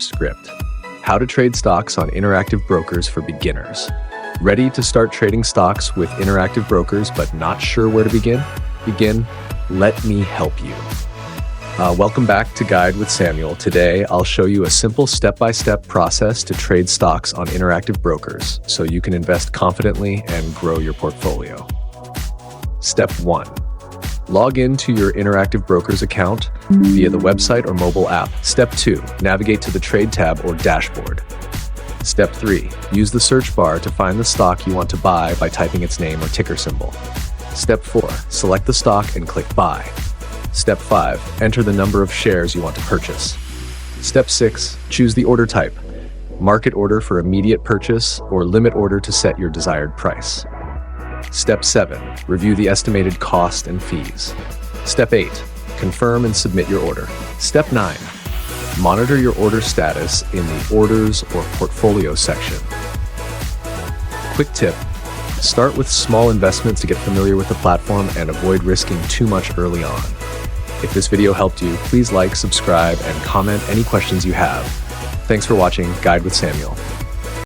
Script. How to trade stocks on Interactive Brokers for beginners. Ready to start trading stocks with Interactive Brokers but not sure where to begin? Let me help you. Welcome back to Guide with Samuel. Today, I'll show you a simple step-by-step process to trade stocks on Interactive Brokers so you can invest confidently and grow your portfolio. Step 1. Log in to your Interactive Brokers account via the website or mobile app. Step 2. Navigate to the Trade tab or dashboard. Step 3. Use the search bar to find the stock you want to buy by typing its name or ticker symbol. Step 4. Select the stock and click Buy. Step 5. Enter the number of shares you want to purchase. Step 6. Choose the order type. Market order for immediate purchase or limit order to set your desired price. Step 7. Review the estimated cost and fees. Step 8. Confirm and submit your order. Step 9. Monitor your order status in the Orders or Portfolio section. Quick tip. Start with small investments to get familiar with the platform and avoid risking too much early on. If this video helped you, please like, subscribe, and comment any questions you have. Thanks for watching Guide with Samuel.